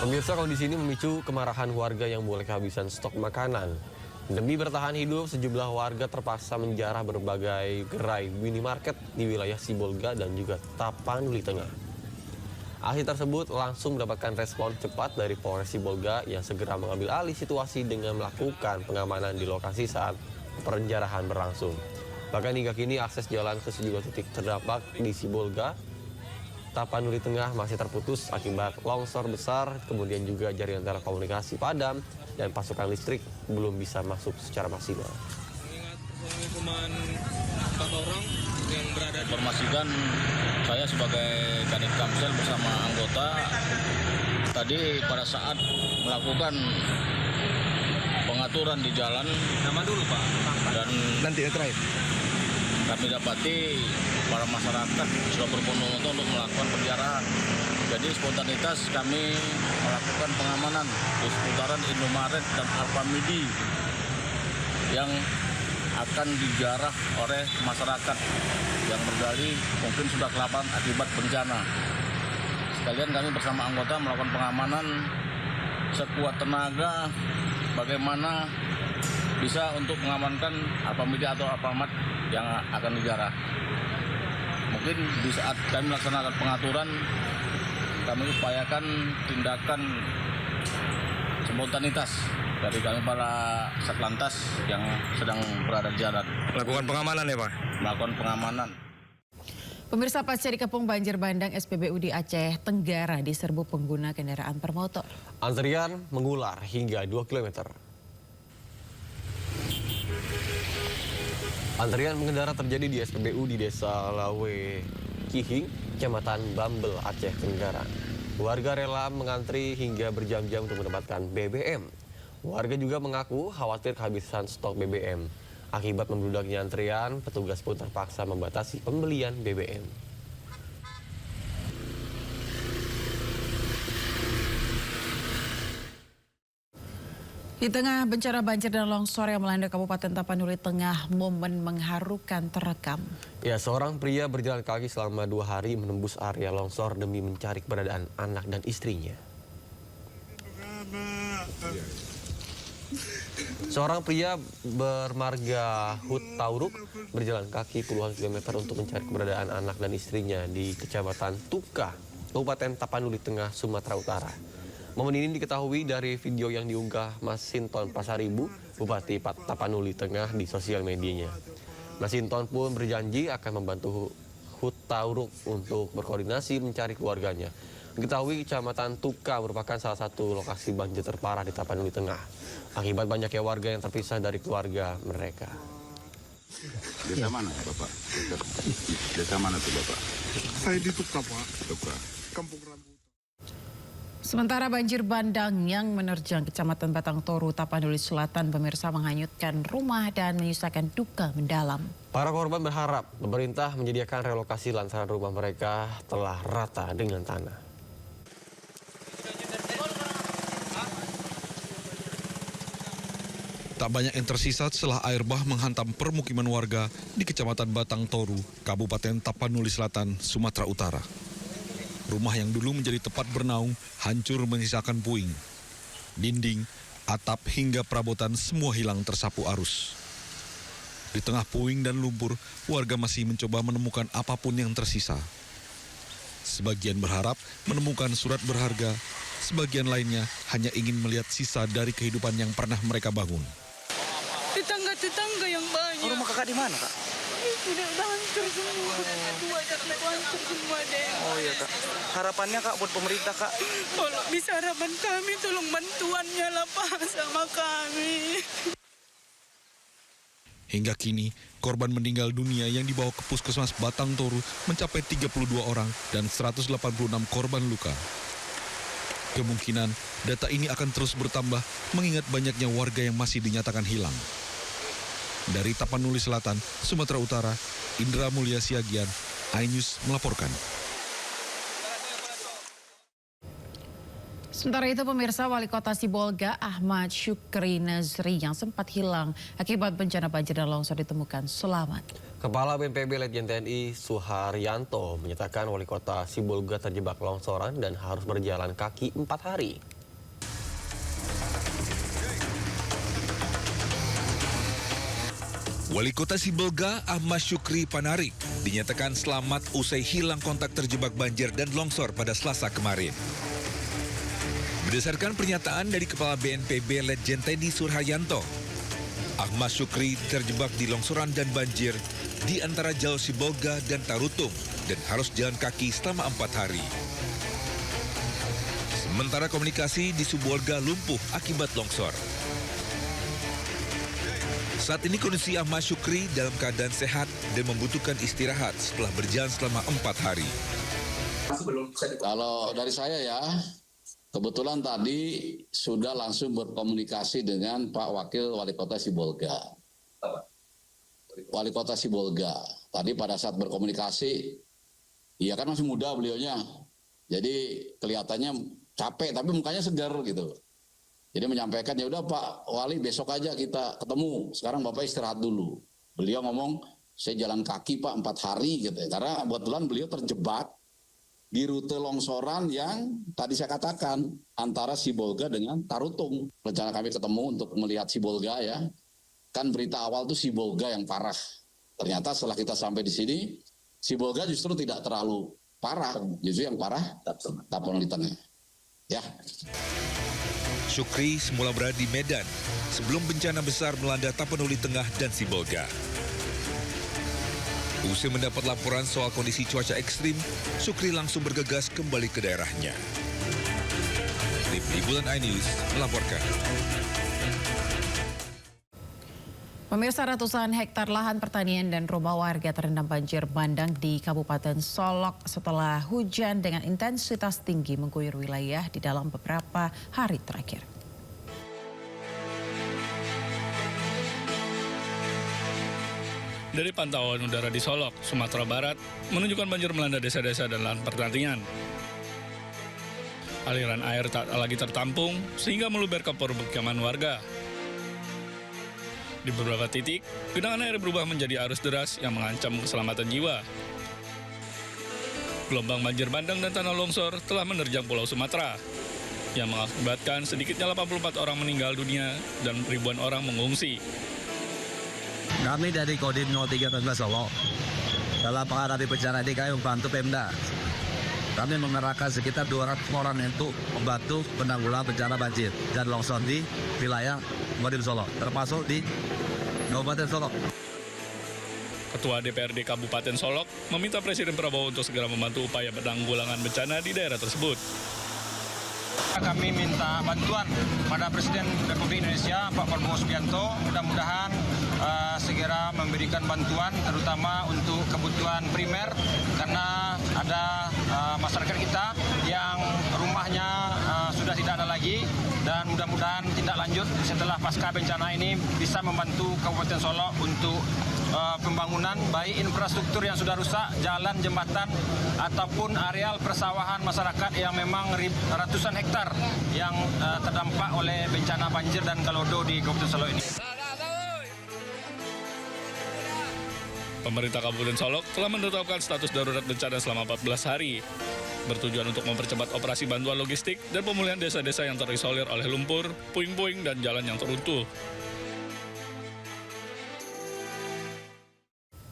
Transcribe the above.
Pemirsa, kondisi ini memicu kemarahan warga yang mulai kehabisan stok makanan. Demi bertahan hidup, sejumlah warga terpaksa menjarah berbagai gerai minimarket di wilayah Sibolga dan juga Tapanuli Tengah. Aksi tersebut langsung mendapatkan respon cepat dari Polres Sibolga yang segera mengambil alih situasi dengan melakukan pengamanan di lokasi saat penjarahan berlangsung. Bahkan hingga kini akses jalan ke sejumlah titik terdampak di Sibolga Tapanuli Tengah masih terputus akibat longsor besar, kemudian juga jaringan telekomunikasi padam dan pasokan listrik belum bisa masuk secara maksimal. Mengingat hukuman 4 orang yang berada di... Informasikan saya sebagai Kanit Kamsel bersama anggota tadi pada saat melakukan pengaturan di jalan. Nama dulu Pak. Dan Nanti terakhir. kami dapati para masyarakat sudah berbondong-bondong untuk melakukan penjarahan. Jadi spontanitas kami melakukan pengamanan di seputaran Indomaret dan Alfamidi yang akan dijarah oleh masyarakat yang berdalih mungkin sudah kelaparan akibat bencana. Sekalian kami bersama anggota melakukan pengamanan sekuat tenaga bagaimana bisa untuk mengamankan Alfamidi atau Alfamart yang akan dijarah. Mungkin di saat kami melaksanakan pengaturan, kami upayakan tindakan spontanitas dari kami para Satlantas yang sedang berada di jalan. Melakukan pengamanan ya Pak? Melakukan pengamanan. Pemirsa, pasca dikepung banjir bandang SPBU di Aceh Tenggara diserbu pengguna kendaraan bermotor. Antrian mengular hingga 2 km. Antrian pengendara terjadi di SPBU di Desa Lawe Kihing, Kecamatan Bambel, Aceh Tenggara. Warga rela mengantri hingga berjam-jam untuk mendapatkan BBM. Warga juga mengaku khawatir kehabisan stok BBM. Akibat membludaknya antrian, petugas pun terpaksa membatasi pembelian BBM. Di tengah bencana banjir dan longsor yang melanda Kabupaten Tapanuli Tengah, momen mengharukan terekam. Ya, seorang pria berjalan kaki selama 2 hari menembus area longsor demi mencari keberadaan anak dan istrinya. Seorang pria bermarga Hut Tauruk berjalan kaki puluhan kilometer untuk mencari keberadaan anak dan istrinya di Kecamatan Tuka, Kabupaten Tapanuli Tengah, Sumatera Utara. Momen ini diketahui dari video yang diunggah Masinton Pasaribu, Bupati Tapanuli Tengah di sosial medianya. Masinton pun berjanji akan membantu Hut Tauruk untuk berkoordinasi mencari keluarganya. Diketahui Kecamatan Tuka merupakan salah satu lokasi banjir terparah di Tapanuli Tengah. Akibat banyaknya warga yang terpisah dari keluarga mereka. Desa mana Bapak? Desa mana tuh Bapak? Saya di Tuka, Pak. Tuka. Kampung Rambutan. Sementara banjir bandang yang menerjang Kecamatan Batang Toru, Tapanuli Selatan, pemirsa, menghanyutkan rumah dan menyisakan duka mendalam. Para korban berharap pemerintah menyediakan relokasi lantaran rumah mereka telah rata dengan tanah. Tak banyak yang tersisa setelah air bah menghantam permukiman warga di Kecamatan Batang Toru, Kabupaten Tapanuli Selatan, Sumatera Utara. Rumah yang dulu menjadi tempat bernaung hancur menyisakan puing. Dinding, atap hingga perabotan semua hilang tersapu arus. Di tengah puing dan lumpur, warga masih mencoba menemukan apapun yang tersisa. Sebagian berharap menemukan surat berharga, sebagian lainnya hanya ingin melihat sisa dari kehidupan yang pernah mereka bangun. Tetangga yang banyak. Rumah kakak di mana Kak? Udah hancur semua. Dua jatuh hancur semua deh. Oh iya Kak. Harapannya Kak buat pemerintah Kak? Tolong bisa harapan kami, tolong bantuannya lah Pak sama kami. Hingga kini, korban meninggal dunia yang dibawa ke Puskesmas Batang Toru mencapai 32 orang dan 186 korban luka. Kemungkinan data ini akan terus bertambah mengingat banyaknya warga yang masih dinyatakan hilang. Dari Tapanuli Selatan, Sumatera Utara, Indra Mulia Siagian, iNews melaporkan. Sementara itu pemirsa, Wali Kota Sibolga Ahmad Syukri Nazri yang sempat hilang akibat bencana banjir dan longsor ditemukan selamat. Kepala BNPB Letjen TNI Suharyanto menyatakan Wali Kota Sibolga terjebak longsoran dan harus berjalan kaki 4 hari. Wali Kota Sibolga Ahmad Syukri Panarik dinyatakan selamat usai hilang kontak terjebak banjir dan longsor pada Selasa kemarin. Berdasarkan pernyataan dari Kepala BNPB Letjen TNI Suharyanto, Ahmad Syukri terjebak di longsoran dan banjir di antara Jalur Sibolga dan Tarutung dan harus jalan kaki selama 4 hari. Sementara komunikasi di Sibolga lumpuh akibat longsor. Saat ini kondisi Ahmad Syukri dalam keadaan sehat dan membutuhkan istirahat setelah berjalan selama 4 hari. Kalau dari saya ya, kebetulan tadi sudah langsung berkomunikasi dengan Pak Wakil Wali Kota Sibolga. Wali Kota Sibolga. Tadi pada saat berkomunikasi, iya kan masih muda beliaunya. Jadi kelihatannya capek tapi mukanya segar gitu. Jadi menyampaikan, ya udah Pak Wali besok aja kita ketemu. Sekarang Bapak istirahat dulu. Beliau ngomong, saya jalan kaki Pak 4 hari gitu ya. Karena kebetulan beliau terjebak di rute longsoran yang tadi saya katakan antara Sibolga dengan Tarutung. Rencana kami ketemu untuk melihat Sibolga ya. Kan berita awal tuh Sibolga yang parah. Ternyata setelah kita sampai di sini, Sibolga justru tidak terlalu parah. Justru yang parah Tapanuli-Tengah. Ya. Syukri semula berada di Medan sebelum bencana besar melanda Tapanuli Tengah dan Sibolga. Usai mendapat laporan soal kondisi cuaca ekstrim, Syukri langsung bergegas kembali ke daerahnya. Tim Liputan iNews melaporkan. Pemirsa, ratusan hektar lahan pertanian dan rumah warga terendam banjir bandang di Kabupaten Solok setelah hujan dengan intensitas tinggi mengguyur wilayah di dalam beberapa hari terakhir. Dari pantauan udara di Solok, Sumatera Barat, menunjukkan banjir melanda desa-desa dan lahan pertanian. Aliran air tak lagi tertampung, sehingga meluber ke permukiman warga. Di beberapa titik, genangan air berubah menjadi arus deras yang mengancam keselamatan jiwa. Gelombang banjir bandang dan tanah longsor telah menerjang Pulau Sumatera, yang mengakibatkan sedikitnya 84 orang meninggal dunia dan ribuan orang mengungsi. Kami dari Kodim 03 Solo, dalam menghadapi bencana ini kami membantu Pemda. Kami mengerahkan sekitar 200 orang untuk membantu penanggulangan bencana banjir dan longsor di wilayah Kodim Solo, termasuk di Kabupaten Solok. Ketua DPRD Kabupaten Solok meminta Presiden Prabowo untuk segera membantu upaya penanggulangan bencana di daerah tersebut. Kami minta bantuan pada Presiden Republik Indonesia, Pak Prabowo Subianto, mudah-mudahan segera memberikan bantuan terutama untuk kebutuhan primer karena ada masyarakat kita yang rumahnya sudah tidak ada lagi dan mudah-mudahan tindak lanjut setelah pasca bencana ini bisa membantu Kabupaten Solok untuk pembangunan baik infrastruktur yang sudah rusak, jalan, jembatan ataupun areal persawahan masyarakat yang memang ratusan hektar yang terdampak oleh bencana banjir dan kalodo di Kabupaten Solok ini. Pemerintah Kabupaten Solok telah menetapkan status darurat bencana selama 14 hari, bertujuan untuk mempercepat operasi bantuan logistik dan pemulihan desa-desa yang terisolir oleh lumpur, puing-puing, dan jalan yang teruntuh.